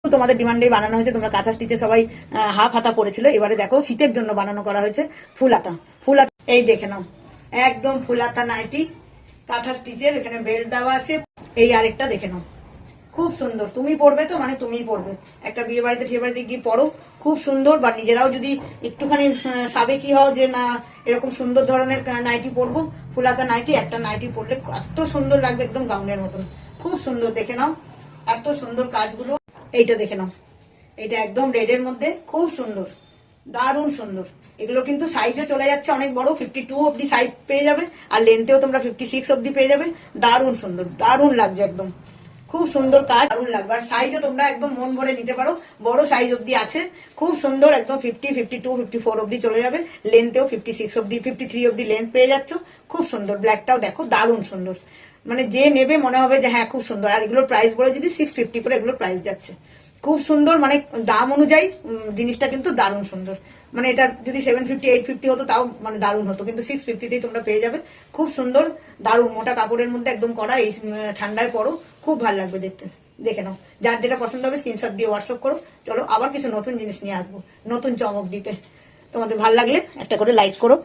তোমাদের ডিমান্ডেই বানানো হয়েছে। তোমরা কাঁথা স্টিচে সবাই হাফ হাতা পড়েছিল, এবারে দেখো শীতের জন্য বানানো করা হয়েছে ফুল হাতা। ফুল হাতা এই দেখে নাও, একদম ফুল হাতা নাইটি কাঁথা স্টিচের, এখানে বেল্ট দেওয়া আছে। এই আরেকটা দেখে নাও, খুব সুন্দর। তুমি পড়বে তো মানে তুমিই পড়বে, একটা বিয়ে বাড়িতে টিয়ে বাড়িতে গিয়ে পড়ো, খুব সুন্দর। বা নিজেরাও যদি একটুখানি সাবেকি হও যে না এরকম সুন্দর ধরনের নাইটি পরবো, ফুলাতা নাইটি, একটা নাইটি পরলে এত সুন্দর লাগবে, একদম গাউনের মতন, খুব সুন্দর। দেখে নাও এত সুন্দর কাজগুলো। এইটা দেখে নাও, এটা একদম রেডের মধ্যে, খুব সুন্দর, দারুণ সুন্দর। এগুলো কিন্তু সাইজে চলে যাচ্ছে অনেক বড়, 52 অব্দি সাইজ পেয়ে যাবে, আর লেন্থেও তোমরা 56 অব্দি পেয়ে যাবে। দারুণ সুন্দর, দারুণ লাগছে একদম, খুব সুন্দর কাজ, দারুণ লাগবে। আর সাইজও তোমরা একদম মন ভরে নিতে পারো, বড় সাইজ অব্দি আছে, খুব সুন্দর, একদম 50, 52, 54 অব্দি চলে যাবে। লেন্থেও 56 অব্দি, 53 অব্দি লেন্থ পেয়ে যাচ্ছ, খুব সুন্দর। ব্ল্যাকটাও দেখো দারুণ সুন্দর, মানে যে নেবে মনে হবে যে হ্যাঁ খুব সুন্দর। আর এগুলোর প্রাইস বলে যদি 650 করে এগুলোর প্রাইস যাচ্ছে, খুব সুন্দর। মানে দাম অনুযায়ী জিনিসটা কিন্তু দারুণ সুন্দর। মানে এটা যদি 750, 850 হতো তাও মানে দারুণ হতো, কিন্তু 650তেই তোমরা পেয়ে যাবে। খুব সুন্দর, দারুণ মোটা কাপড়ের মধ্যে একদম করা, এই ঠান্ডায় পরো, খুব ভালো লাগবে দেখতে। দেখে নাও, যার যেটা পছন্দ হবে স্ক্রিনশট দিয়ে হোয়াটসঅ্যাপ করো। চলো আবার কিছু নতুন জিনিস নিয়ে আসবো, নতুন চমক দিতে। তোমাদের ভালো লাগলে একটা করে লাইক করো।